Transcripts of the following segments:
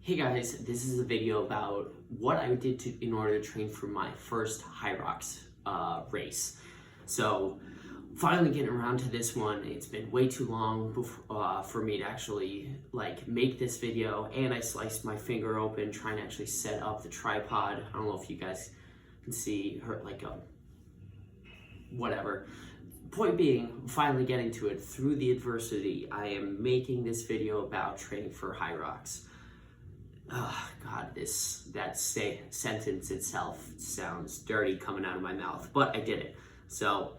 Hey guys, this is a video about what I did in order to train for my first Hyrox race. So finally getting around to this one. It's been way too long for me to actually make this video, and I sliced my finger open trying to actually set up the tripod. I don't know if you guys can see her whatever. Point being, finally getting to it through the adversity. I am making this video about training for Hyrox. Oh, God, that sentence itself sounds dirty coming out of my mouth, but I did it. So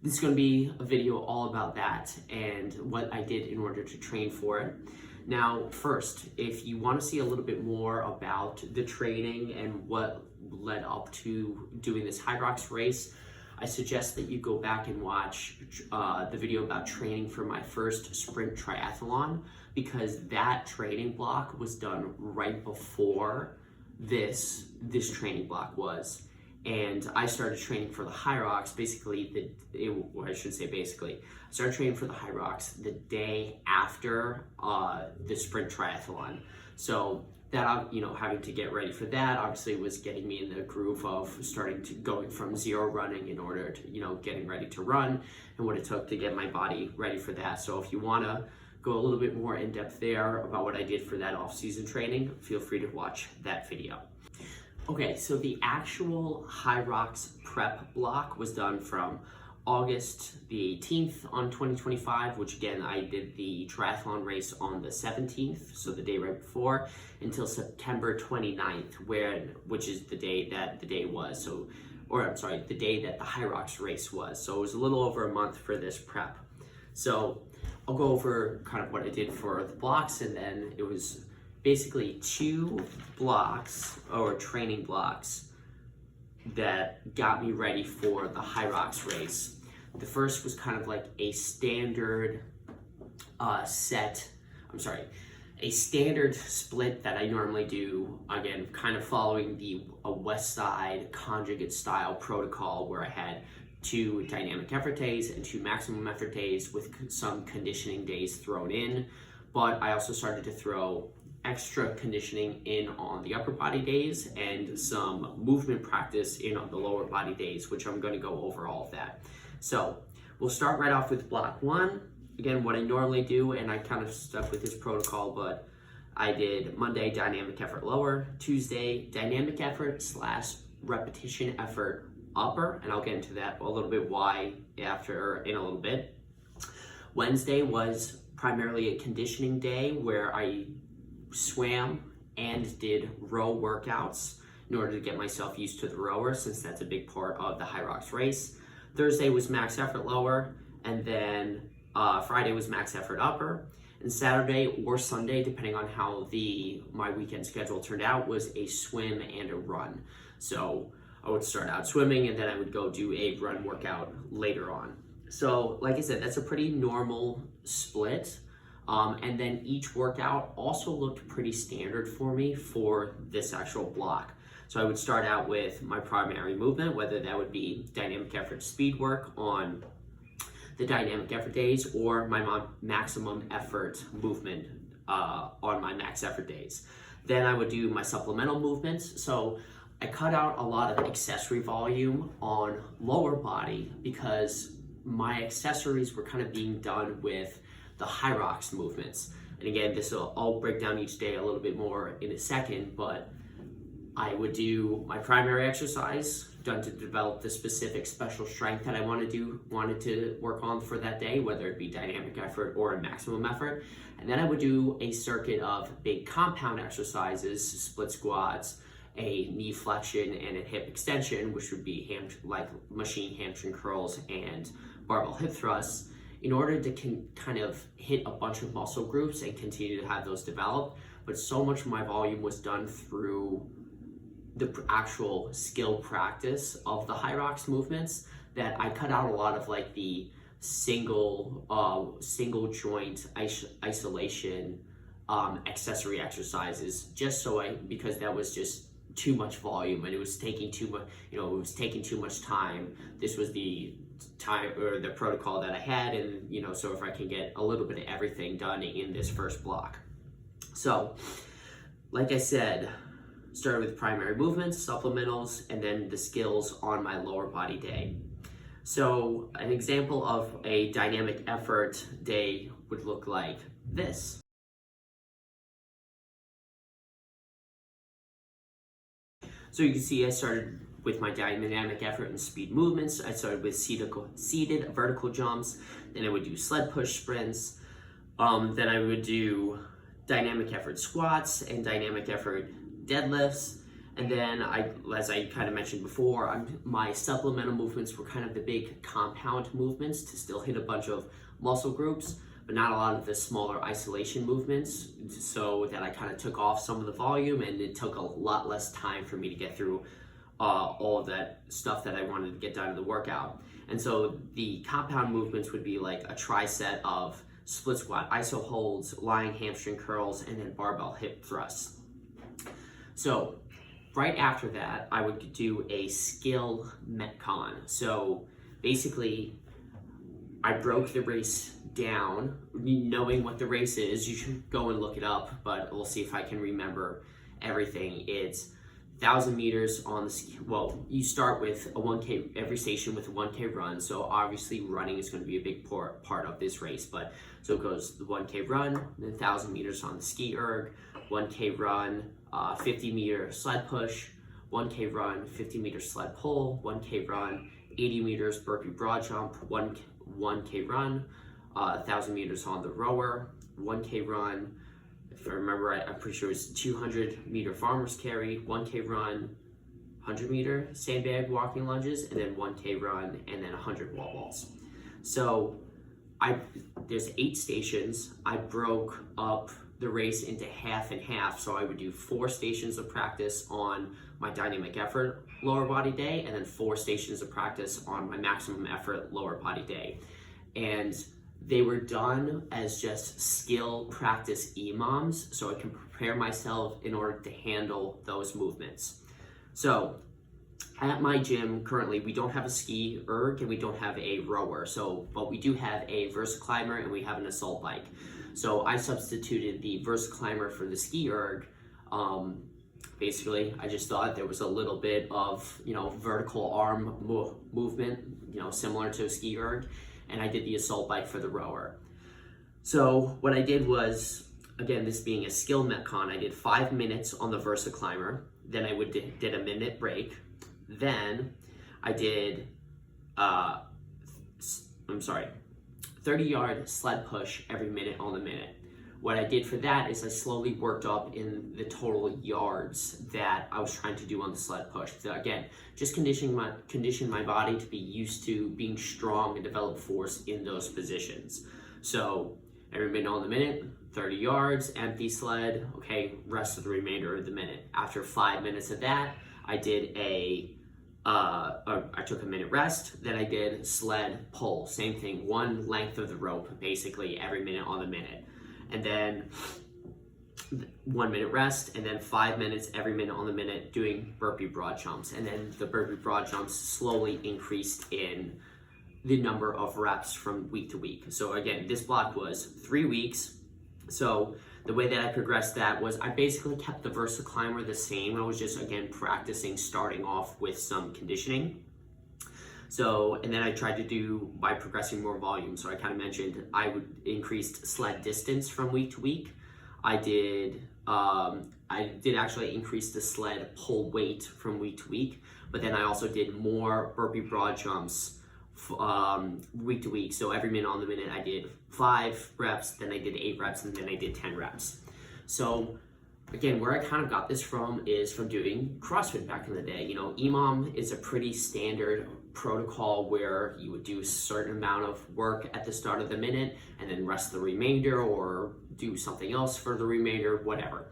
this is going to be a video all about that and what I did in order to train for it. Now, first, if you want to see a little bit more about the training and what led up to doing this Hyrox race, I suggest that you go back and watch the video about training for my first sprint triathlon, because that training block was done right before this training block was. And I started training for the Hyrox I started training for the Hyrox the day after the sprint triathlon. So that, having to get ready for that obviously was getting me in the groove of going from zero running in order to, getting ready to run, and what it took to get my body ready for that. So if you want to go a little bit more in depth there about what I did for that off-season training, feel free to watch that video. Okay, so the actual Hyrox prep block was done from August the 18th on 2025, which again, I did the triathlon race on the 17th, so the day right before, until September 29th, which is the day that the day that the Hyrox race was. So it was a little over a month for this prep. So I'll go over kind of what I did for the blocks, and then it was basically two blocks or training blocks that got me ready for the Hyrox race. The first was kind of like a standard a standard split that I normally do, again, kind of following the West Side conjugate style protocol, where I had 2 dynamic effort days and 2 maximum effort days with some conditioning days thrown in. But I also started to throw extra conditioning in on the upper body days and some movement practice in on the lower body days, which I'm going to go over all of that. So we'll start right off with block 1. Again, what I normally do, and I kind of stuck with this protocol, but I did Monday dynamic effort lower, Tuesday dynamic effort / repetition effort upper, and I'll get into that a little bit why in a little bit. Wednesday was primarily a conditioning day where I swam and did row workouts in order to get myself used to the rower, since that's a big part of the Hyrox race. Thursday was max effort lower, and then Friday was max effort upper, and Saturday or Sunday, depending on how my weekend schedule turned out, was a swim and a run. So I would start out swimming, and then I would go do a run workout later on. So like I said, that's a pretty normal split. And then each workout also looked pretty standard for me for this actual block. So I would start out with my primary movement, whether that would be dynamic effort speed work on the dynamic effort days, or my maximum effort movement on my max effort days. Then I would do my supplemental movements. So I cut out a lot of accessory volume on lower body because my accessories were kind of being done with the Hyrox movements. And again, I'll break down each day a little bit more in a second, but I would do my primary exercise done to develop the specific special strength that I wanted to work on for that day, whether it be dynamic effort or a maximum effort. And then I would do a circuit of big compound exercises, split squats, a knee flexion, and a hip extension, which would be machine hamstring curls and barbell hip thrusts, in order to kind of hit a bunch of muscle groups and continue to have those develop. But so much of my volume was done through the actual skill practice of the Hyrox movements that I cut out a lot of the single joint isolation accessory exercises, because that was just too much volume and it was taking too much time. This was the time or the protocol that I had, and so if I can get a little bit of everything done in this first block. So like I said, started with primary movements, supplementals, and then the skills on my lower body day. So an example of a dynamic effort day would look like this. So you can see I started with my dynamic effort and speed movements. I started with seated vertical jumps, then I would do sled push sprints, then I would do dynamic effort squats and dynamic effort deadlifts. And then as I kind of mentioned before, my supplemental movements were kind of the big compound movements to still hit a bunch of muscle groups, but not a lot of the smaller isolation movements, so that I kind of took off some of the volume, and it took a lot less time for me to get through all of that stuff that I wanted to get done in the workout. And so the compound movements would be like a tri-set of split squat, iso holds, lying hamstring curls, and then barbell hip thrusts. So right after that, I would do a skill metcon. So basically, I broke the race down, knowing what the race is. You should go and look it up, but we'll see if I can remember everything. It's 1,000 meters on the ski. Well, you start with a 1K, every station with a 1K run. So obviously running is going to be a big part of this race. But so it goes the 1K run, then 1,000 meters on the ski erg, 1K run, 50 meter sled push, 1K run, 50 meter sled pull, 1K run, 80 meters burpee broad jump, 1K run, 1,000 meters on the rower, 1K run. If I remember right, I'm pretty sure it's 200 meter farmer's carry, 1K run, 100 meter sandbag walking lunges, and then 1K run, and then 100 wall balls. So there's 8 stations. I broke up the race into half and half. So I would do 4 stations of practice on my dynamic effort lower body day, and then 4 stations of practice on my maximum effort lower body day. And they were done as just skill practice EMOMs, so I can prepare myself in order to handle those movements. So at my gym currently, we don't have a ski erg and we don't have a rower. But we do have a VersaClimber and we have an assault bike. So I substituted the VersaClimber for the ski erg. Basically, I just thought there was a little bit of, vertical arm movement, similar to a ski erg, and I did the assault bike for the rower. So what I did was, again, this being a skill metcon, I did 5 minutes on the VersaClimber, then I did a minute break, then I did 30-yard sled push every minute on the minute. What I did for that is I slowly worked up in the total yards that I was trying to do on the sled push. So again, just condition my body to be used to being strong and develop force in those positions. So every minute on the minute, 30 yards, empty sled, okay, rest of the remainder of the minute. After 5 minutes of that, I did I took a minute rest, then I did sled pull, same thing, 1 length of the rope, basically every minute on the minute. And then 1 minute rest, and then 5 minutes every minute on the minute doing burpee broad jumps. And then the burpee broad jumps slowly increased in the number of reps from week to week. So again, this block was 3 weeks. So the way that I progressed that was I basically kept the VersaClimber the same. I was just, again, practicing, starting off with some conditioning. So, and then I tried to do by progressing more volume. So I kind of mentioned I would increase sled distance from week to week. I did actually increase the sled pull weight from week to week, but then I also did more burpee broad jumps week to week. So every minute on the minute I did 5 reps, then I did 8 reps, and then I did 10 reps. So again, where I kind of got this from is from doing CrossFit back in the day. EMOM is a pretty standard protocol where you would do a certain amount of work at the start of the minute and then rest the remainder, or do something else for the remainder, whatever.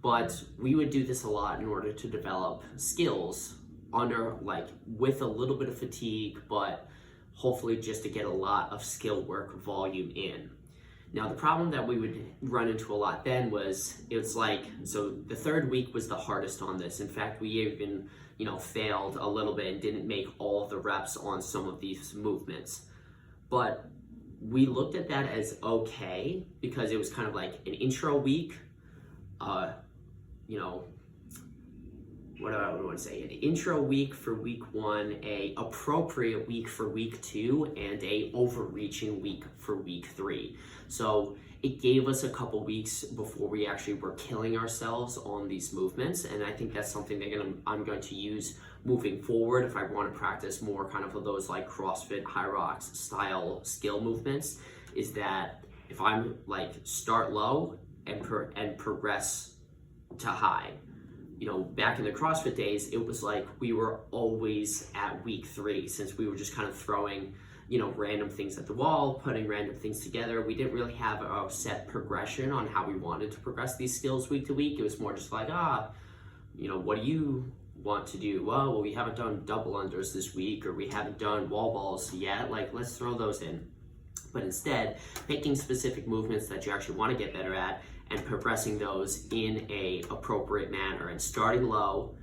But we would do this a lot in order to develop skills with a little bit of fatigue, but hopefully just to get a lot of skill work volume in. Now, the problem that we would run into a lot then was, so the 3rd week was the hardest on this. In fact, we even, failed a little bit and didn't make all of the reps on some of these movements. But we looked at that as okay, because it was kind of like an intro week, you know, what do I want to say? An intro week for week 1, a appropriate week for week 2, and a overreaching week for week 3. So it gave us a couple weeks before we actually were killing ourselves on these movements, and I think that's something that I'm going to use moving forward if I want to practice more kind of those like CrossFit, Hyrox style skill movements, is that if I'm like start low and progress to high. You know, back in the CrossFit days, it was like we were always at week 3, since we were just kind of throwing, you know, random things at the wall, putting random things together. We didn't really have a set progression on how we wanted to progress these skills week to week. It was more just like, you know, what do you want to do? Well, we haven't done double unders this week, or we haven't done wall balls yet. Like, let's throw those in. But instead, picking specific movements that you actually want to get better at and progressing those in a appropriate manner, and starting low,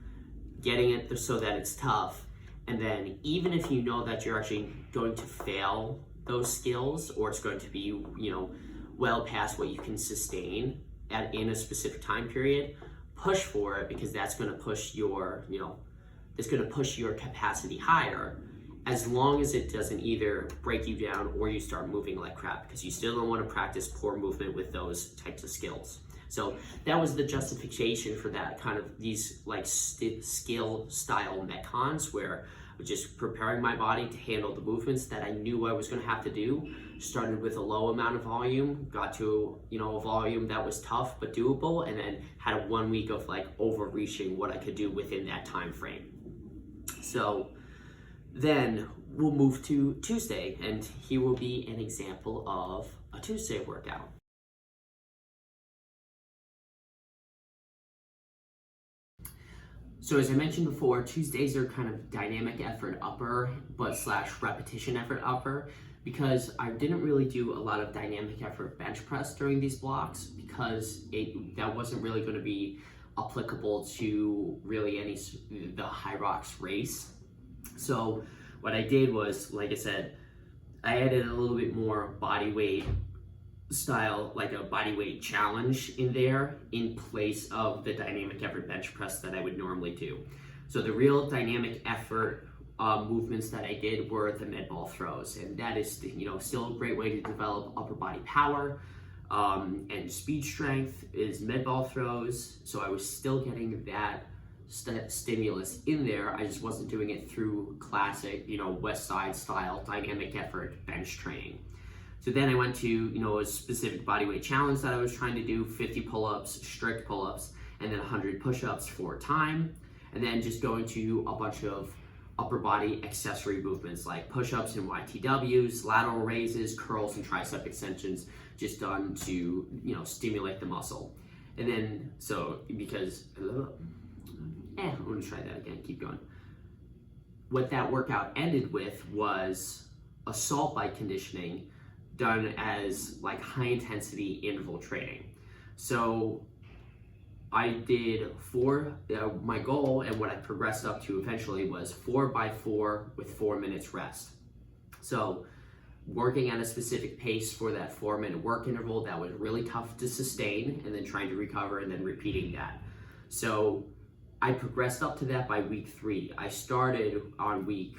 getting it so that it's tough, and then even if you know that you're actually going to fail those skills, or it's going to be, you know, well past what you can sustain in a specific time period, push for it, because that's going to push your, you know, it's going to push your capacity higher, as long as it doesn't either break you down or you start moving like crap, because you still don't want to practice poor movement with those types of skills. So that was the justification for that, kind of these like skill style metcons, where I was just preparing my body to handle the movements that I knew I was going to have to do. Started with a low amount of volume, got to, you know, a volume that was tough but doable, and then had a 1 week of like overreaching what I could do within that time frame. So then we'll move to Tuesday, and here will be an example of a Tuesday workout. So as I mentioned before, Tuesdays are kind of dynamic effort upper, but / repetition effort upper, because I didn't really do a lot of dynamic effort bench press during these blocks, because that wasn't really going to be applicable to really the Hyrox race. So what I did was, like I said, I added a little bit more body weight style, like a body weight challenge in there, in place of the dynamic effort bench press that I would normally do. So the real dynamic effort movements that I did were the med ball throws, and that is, you know, still a great way to develop upper body power and speed strength is med ball throws. So I was still getting that stimulus in there. I just wasn't doing it through classic, you know, West Side style dynamic effort bench training. So then I went to, you know, a specific bodyweight challenge that I was trying to do, 50 pull-ups, strict pull-ups, and then 100 push-ups for time. And then just going to a bunch of upper body accessory movements like push-ups and YTWs, lateral raises, curls, and tricep extensions, just done to, you know, stimulate the muscle. And then, so because, I'm gonna try that again, keep going. What that workout ended with was assault bike conditioning done as like high intensity interval training. So I did my goal and what I progressed up to eventually was 4x4 with 4 minutes rest. So working at a specific pace for that 4-minute work interval that was really tough to sustain, and then trying to recover and then repeating that. So I progressed up to that by week 3. I started at week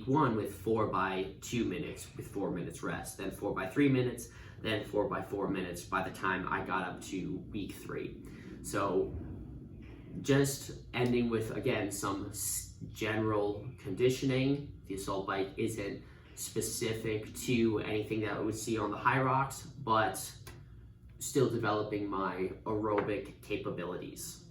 1 with 4 by 2 minutes with 4 minutes rest, then 4 by 3 minutes, then 4 by 4 minutes by the time I got up to week 3. So just ending with, again, some general conditioning. The assault bike isn't specific to anything that I would see on the Hyrox, but still developing my aerobic capabilities.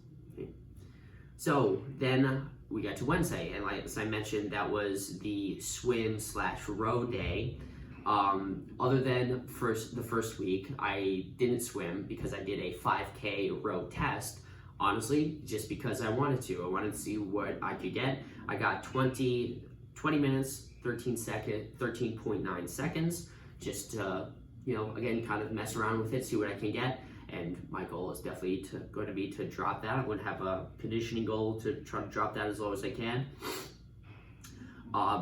So then we got to Wednesday, and like as I mentioned, that was the swim/row day. Other than the first week, I didn't swim because I did a 5K row test, honestly, just because I wanted to. I wanted to see what I could get. I got 20 minutes, 13.9 seconds, just to, you know, again, kind of mess around with it, see what I can get. And my goal is definitely going to be to drop that. I'm going to have a conditioning goal to try to drop that as low as I can.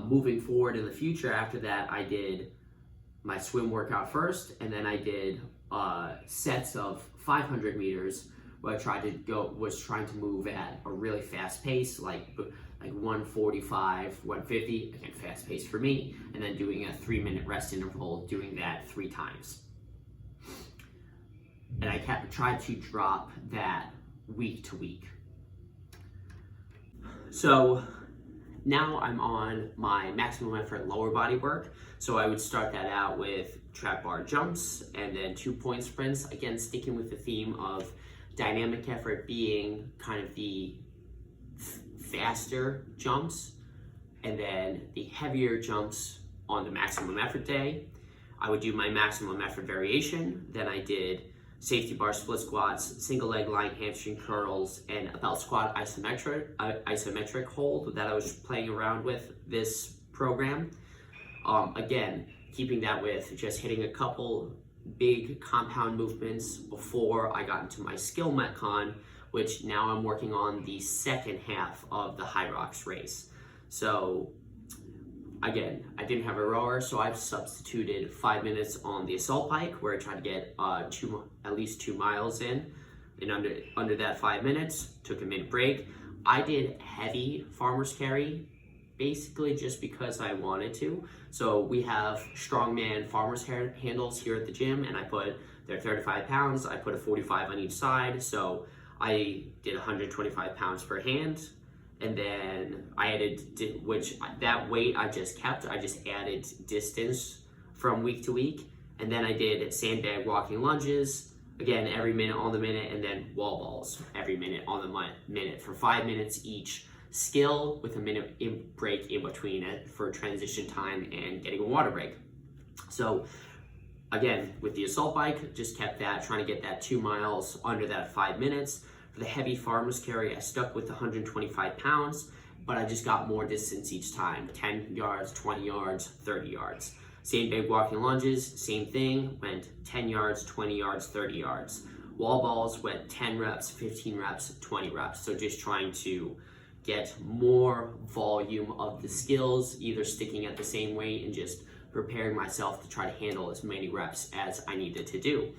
Moving forward in the future, after that, I did my swim workout first, and then I did sets of 500 meters what I tried to go was trying to move at a really fast pace, like 145, 150, again, fast pace for me, and then doing a 3-minute rest interval, doing that 3 times. And I tried to drop that week to week. So now I'm on my maximum effort lower body work. So I would start that out with trap bar jumps and then 2-point sprints. Again, sticking with the theme of dynamic effort being kind of the faster jumps, and then the heavier jumps on the maximum effort day. I would do my maximum effort variation. Then I did safety bar split squats, single leg lying hamstring curls, and a belt squat isometric hold that I was playing around with this program. Again, keeping that with just hitting a couple big compound movements before I got into my skill metcon, which now I'm working on the second half of the Hyrox race. So again, I didn't have a rower, so I've substituted 5 minutes on the assault bike, where I tried to get at least 2 miles in under that 5 minutes. Took a minute break. I did heavy farmer's carry, basically just because I wanted to. So we have strongman farmer's handles here at the gym, and they're 35 pounds. I put a 45 on each side, so I did 125 pounds per hand. And then I added, that weight I just kept, I just added distance from week to week. And then I did sandbag walking lunges, again, every minute on the minute, and then wall balls every minute on the minute for 5 minutes each skill, with a minute break in between it for transition time and getting a water break. So again, with the assault bike, just kept that, trying to get that 2 miles under that 5 minutes. For the heavy farmer's carry, I stuck with 125 pounds, but I just got more distance each time, 10 yards, 20 yards, 30 yards. Sandbag walking lunges, same thing, went 10 yards, 20 yards, 30 yards. Wall balls went 10 reps, 15 reps, 20 reps. So just trying to get more volume of the skills, either sticking at the same weight and just preparing myself to try to handle as many reps as I needed to do.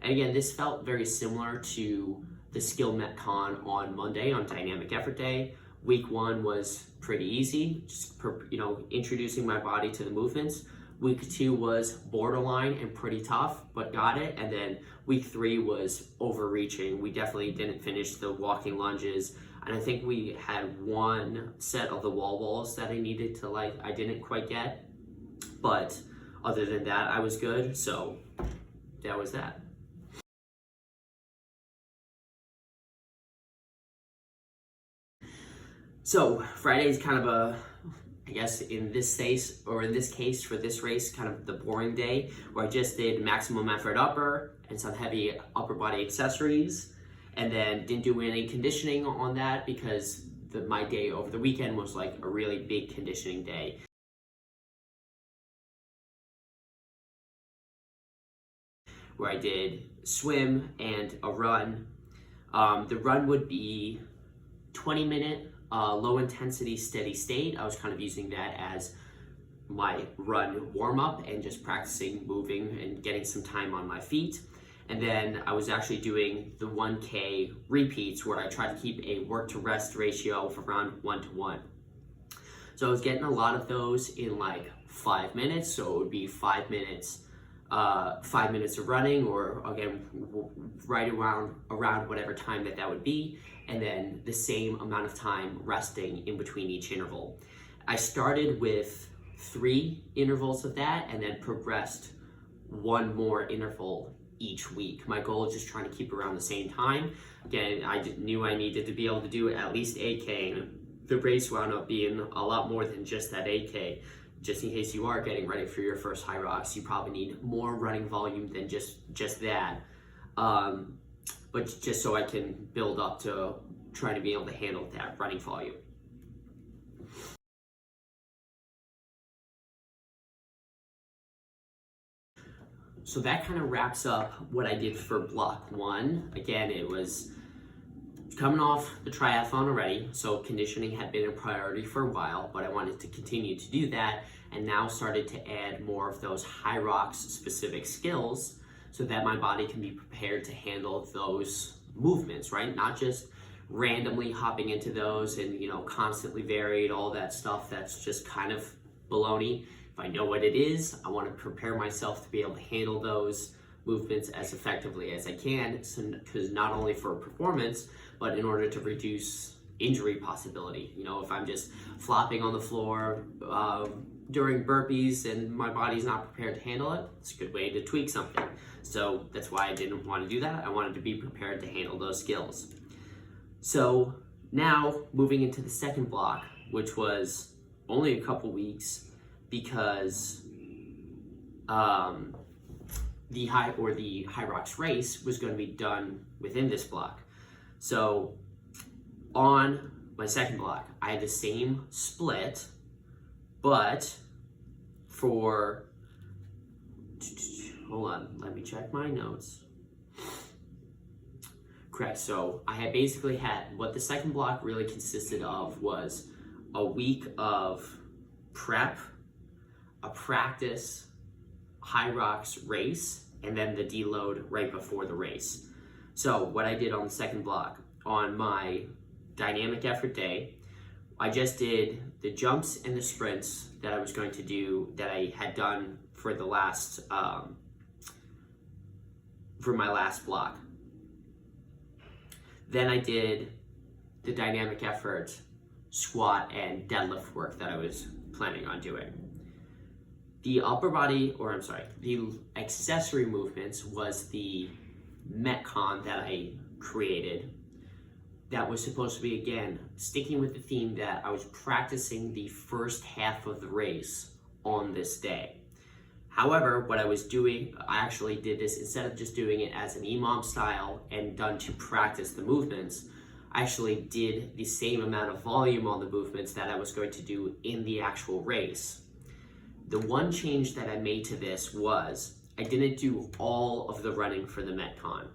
And again, this felt very similar to the skill metcon on Monday, on dynamic effort day. Week 1 was pretty easy, just introducing my body to the movements. Week 2 was borderline and pretty tough, but got it. And then week 3 was overreaching. We definitely didn't finish the walking lunges, and I think we had 1 set of the wall balls that I needed to I didn't quite get. But other than that, I was good. So that was that. So Friday is kind of I guess in this case for this race, kind of the boring day, where I just did maximum effort upper and some heavy upper body accessories, and then didn't do any conditioning on that because my day over the weekend was like a really big conditioning day. Where I did swim and a run. The run would be 20-minute low intensity steady state. I was kind of using that as my run warm up and just practicing moving and getting some time on my feet. And then I was actually doing the 1K repeats, where I try to keep a work to rest ratio of around 1-to-1. So I was getting a lot of those in 5 minutes. So it would be 5 minutes, 5 minutes of running, or again, right around whatever time that would be, and then the same amount of time resting in between each interval. I started with 3 intervals of that and then progressed 1 more interval each week. My goal is just trying to keep around the same time. Again, I knew I needed to be able to do at least 8K, and the race wound up being a lot more than just that 8K. Just in case you are getting ready for your first Hyrox, you probably need more running volume than just that. But just so I can build up to trying to be able to handle that running volume. So that kind of wraps up what I did for block 1. Again, it was coming off the triathlon already, so conditioning had been a priority for a while, but I wanted to continue to do that, and now started to add more of those Hyrox specific skills so that my body can be prepared to handle those movements, right? Not just randomly hopping into those and, constantly varied, all that stuff. That's just kind of baloney. If I know what it is, I want to prepare myself to be able to handle those movements as effectively as I can, because not only for performance, but in order to reduce injury possibility. If I'm just flopping on the floor during burpees and my body's not prepared to handle it, it's a good way to tweak something. So that's why I didn't want to do that. I wanted to be prepared to handle those skills. So now moving into the second block, which was only a couple weeks, because the Hyrox race was going to be done within this block. So on my second block, I had the same split, but for, hold on, let me check my notes. Correct, so I had basically had, what the second block really consisted of was a week of prep, a practice Hyrox race, and then the deload right before the race. So what I did on the second block, on my dynamic effort day, I just did the jumps and the sprints that I was going to do, that I had done for the last, for my last block. Then I did the dynamic effort squat and deadlift work that I was planning on doing. The the accessory movements was the Metcon that I created. That was supposed to be, again, sticking with the theme that I was practicing the first half of the race on this day. However, what I was doing, I actually did this, instead of just doing it as an EMOM style and done to practice the movements, I actually did the same amount of volume on the movements that I was going to do in the actual race. The one change that I made to this was I didn't do all of the running for the Metcon.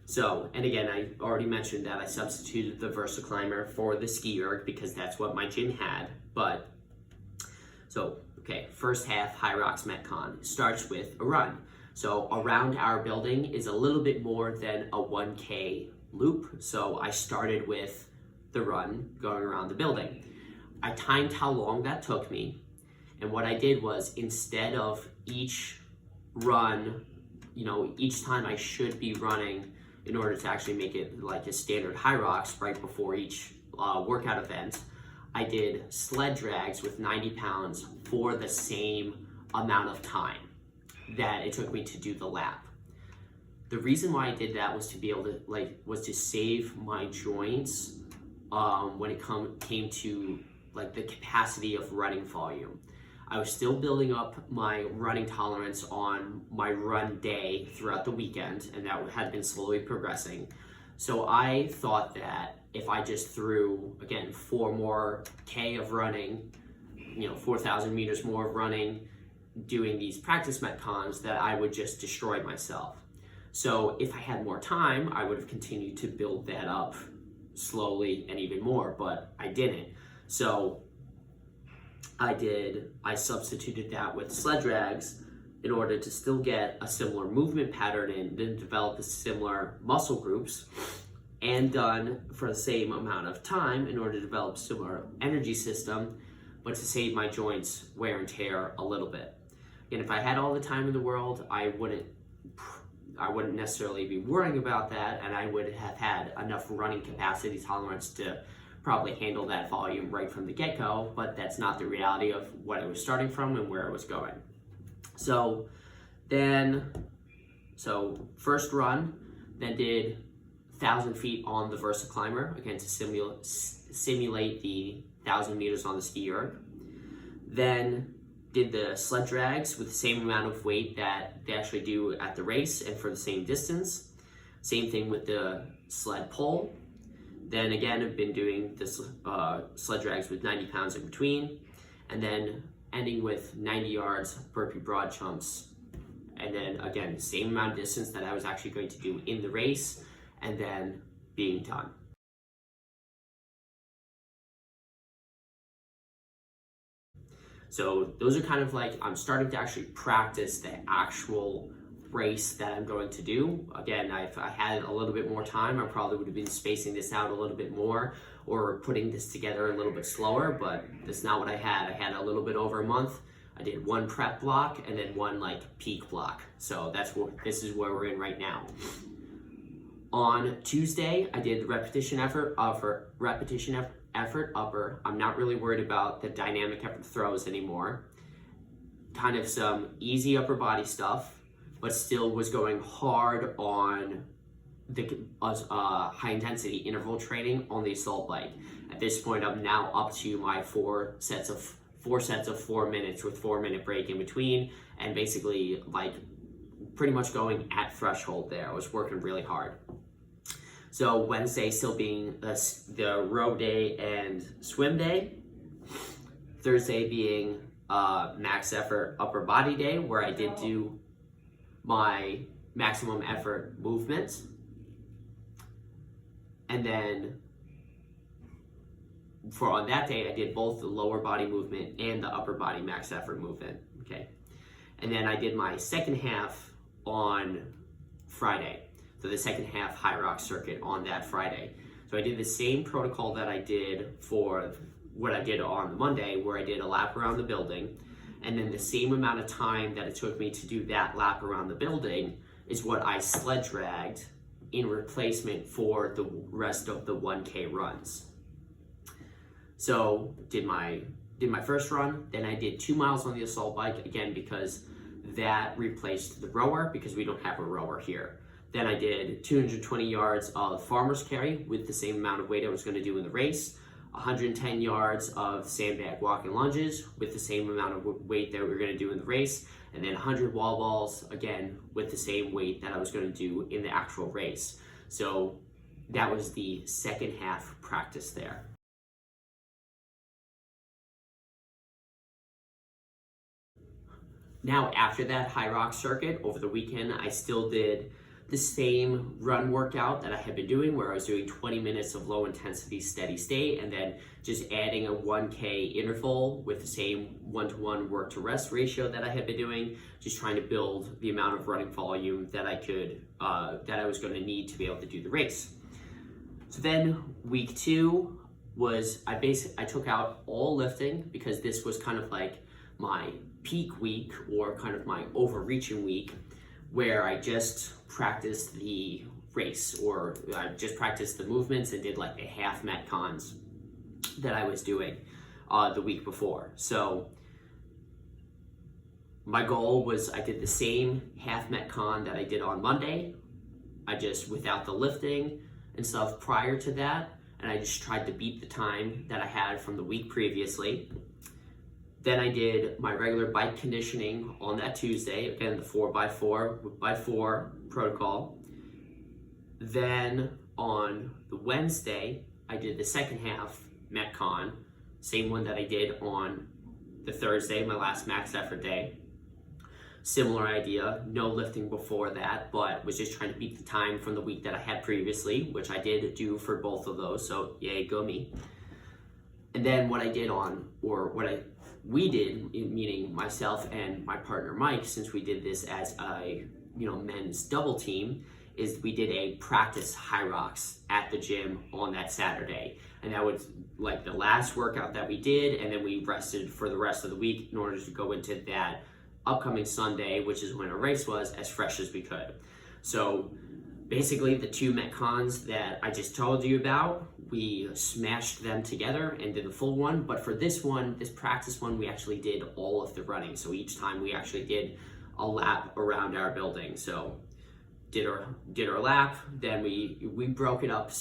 So, and again, I already mentioned that I substituted the VersaClimber for the ski erg because that's what my gym had. But, so, okay, first half Hyrox Metcon starts with a run. So around our building is a little bit more than a 1K loop. So I started with the run going around the building. I timed how long that took me. And what I did was, instead of each run, each time I should be running in order to actually make it like a standard Hyrox right before each workout event, I did sled drags with 90 pounds for the same amount of time that it took me to do the lap. The reason why I did that was to be able to, was to save my joints when it came to the capacity of running volume. I was still building up my running tolerance on my run day throughout the weekend, and that had been slowly progressing. So I thought that if I just threw, again, 4 more K of running, 4,000 meters more of running, doing these practice Metcons, that I would just destroy myself. So if I had more time, I would have continued to build that up slowly and even more, but I didn't. So I substituted that with sled drags in order to still get a similar movement pattern and then develop the similar muscle groups, and done for the same amount of time in order to develop similar energy system, but to save my joints wear and tear a little bit. And if I had all the time in the world, I wouldn't necessarily be worrying about that, and I would have had enough running capacity tolerance to probably handle that volume right from the get-go, but that's not the reality of what I was starting from and where I was going. So first run, then did 1,000 feet on the VersaClimber, again to simulate the 1,000 meters on the ski erg. Then did the sled drags with the same amount of weight that they actually do at the race and for the same distance. Same thing with the sled pull. Then again, I've been doing this sled drags with 90 pounds in between, and then ending with 90 yards burpee broad jumps. And then again, same amount of distance that I was actually going to do in the race, and then being done. So those are kind of I'm starting to actually practice the actual race that I'm going to do. Again, if I had a little bit more time, I probably would have been spacing this out a little bit more or putting this together a little bit slower, but that's not what I had. I had a little bit over a month. I did one prep block and then one like peak block. So this is where we're in right now. On Tuesday, I did repetition effort upper. I'm not really worried about the dynamic effort throws anymore. Kind of some easy upper body stuff, but still was going hard on the high intensity interval training on the assault bike. At this point, I'm now up to my four sets of 4 minutes with 4-minute break in between, and basically like pretty much going at threshold there. I was working really hard. So Wednesday still being the row day and swim day. Thursday being max effort upper body day, where I did do my maximum effort movements. And then on that day, I did both the lower body movement and the upper body max effort movement, okay? And then I did my second half on Friday. So the second half Hyrox circuit on that Friday. So I did the same protocol that I did for what I did on Monday, where I did a lap around the building. And then the same amount of time that it took me to do that lap around the building is what I sled dragged in replacement for the rest of the 1K runs. So did my first run, then I did 2 miles on the assault bike, again because that replaced the rower, because we don't have a rower here. Then I did 220 yards of farmer's carry with the same amount of weight I was going to do in the race, 110 yards of sandbag walk and lunges with the same amount of weight that we were going to do in the race, and then 100 wall balls, again, with the same weight that I was going to do in the actual race. So that was the second half practice there. Now, after that Hyrox circuit over the weekend, I still did the same run workout that I had been doing, where I was doing 20 minutes of low intensity steady state and then just adding a 1K interval with the same 1-to-1 work to rest ratio that I had been doing, just trying to build the amount of running volume that I could, that I was going to need to be able to do the race. So then week 2 was, I took out all lifting, because this was kind of like my peak week or kind of my overreaching week, where I just practiced the race, or I just practiced the movements and did like the half metcons that I was doing the week before. So my goal was, I did the same half metcon that I did on Monday, I just without the lifting and stuff prior to that, and I just tried to beat the time that I had from the week previously. Then I did my regular bike conditioning on that Tuesday, again, the 4x4 protocol. Then on the Wednesday, I did the second half Metcon, same one that I did on the Thursday, my last max effort day. Similar idea, no lifting before that, but was just trying to beat the time from the week that I had previously, which I did do for both of those, so yay, go me. And then what I did we did, meaning myself and my partner Mike, since we did this as a men's double team, is we did a practice Hyrox at the gym on that Saturday. And that was like the last workout that we did, and then we rested for the rest of the week in order to go into that upcoming Sunday, which is when a race was, as fresh as we could. So basically the 2 Metcons that I just told you about, we smashed them together and did a full one. But for this one, this practice one, we actually did all of the running. So each time we actually did a lap around our building. So did our lap, then we broke it up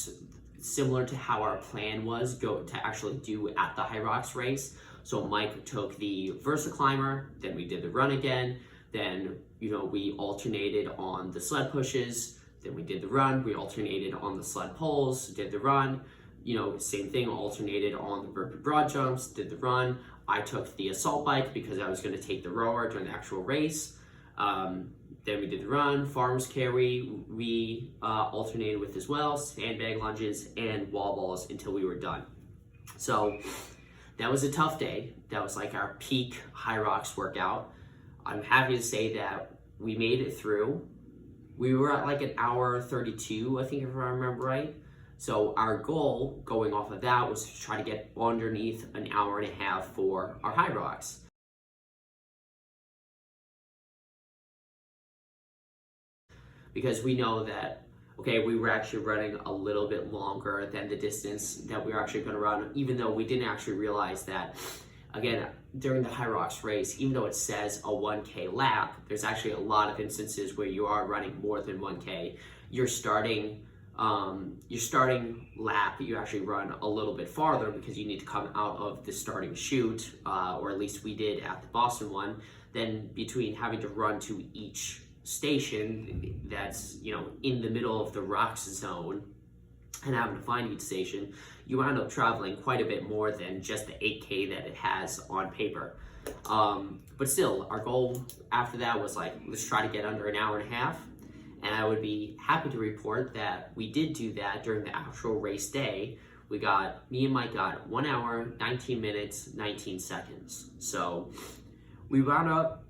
similar to how our plan was to actually do at the Hyrox race. So Mike took the Versa Climber, then we did the run again, then we alternated on the sled pushes, then we did the run, we alternated on the sled pulls, did the run, same thing, alternated on the burpee broad jumps, did the run. I took the assault bike because I was going to take the rower during the actual race. Then we did the run, farm's carry, we alternated with as well, sandbag lunges and wall balls until we were done. So that was a tough day. That was like our peak Hyrox workout. I'm happy to say that we made it through. We were at like an hour 32, I think, if I remember right. So our goal going off of that was to try to get underneath an hour and a half for our Hyrox. Because we know that, okay, we were actually running a little bit longer than the distance that we were actually going to run, even though we didn't actually realize that, again, during the Hyrox race, even though it says a 1K lap, there's actually a lot of instances where you are running more than 1K. Your starting lap, you actually run a little bit farther because you need to come out of the starting chute, or at least we did at the Boston one. Then between having to run to each station that's, you know, in the middle of the rocks zone and having to find each station, you end up traveling quite a bit more than just the 8K that it has on paper. But still, our goal after that was like, let's try to get under an hour and a half. And I would be happy to report that we did do that during the actual race day. Me and Mike got 1 hour, 19 minutes, 19 seconds. So we wound up,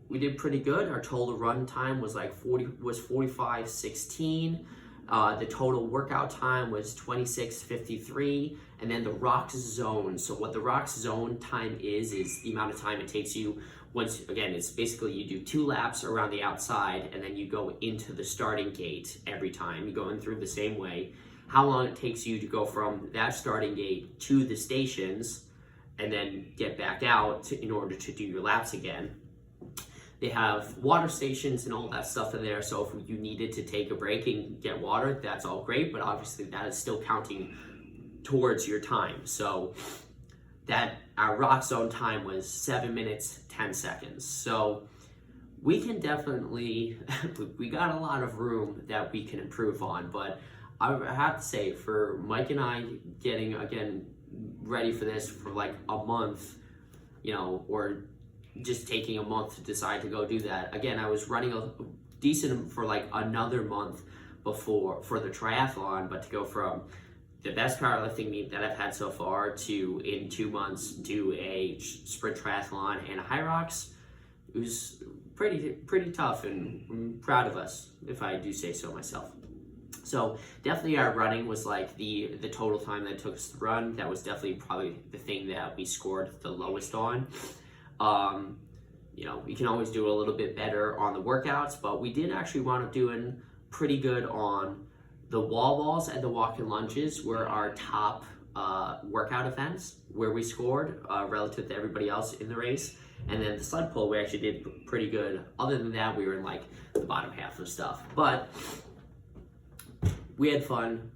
we did pretty good. Our total run time was like 45:16. The total workout time was 26:53. And then the rocks zone. So what the rocks zone time is the amount of time it takes you once, again, it's basically you do 2 laps around the outside and then you go into the starting gate every time. You go in through the same way. How long it takes you to go from that starting gate to the stations and then get back out in order to do your laps again. They have water stations and all that stuff in there, so if you needed to take a break and get water, that's all great, but obviously that is still counting towards your time. So that our rock zone time was 7 minutes, 10 seconds. So we can definitely, we got a lot of room that we can improve on, but I have to say, for Mike and I getting, again, ready for this for like a month, you know, or just taking a month to decide to go do that. Again, I was running a decent for like another month before for the triathlon, but to go from the best powerlifting meet that I've had so far to in 2 months do a sprint triathlon and a Hyrox, it was pretty tough, and I'm proud of us, if I do say so myself. So definitely our running was like the total time that it took us to run. That was definitely probably the thing that we scored the lowest on. You know, we can always do a little bit better on the workouts, but we did actually wind up doing pretty good on the wall balls and the walk-in lunges were our top workout events where we scored relative to everybody else in the race. And then the sled pull, we actually did pretty good. Other than that, we were in like the bottom half of stuff. But we had fun.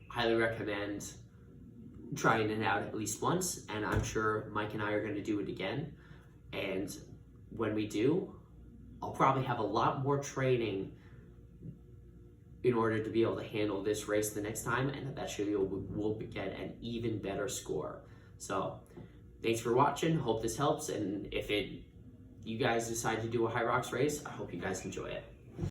Highly recommend trying it out at least once. And I'm sure Mike and I are going to do it again. And when we do, I'll probably have a lot more training in order to be able to handle this race the next time, and eventually we'll get an even better score. So thanks for watching. Hope this helps, and if you guys decide to do a Hyrox race, I hope you guys enjoy it.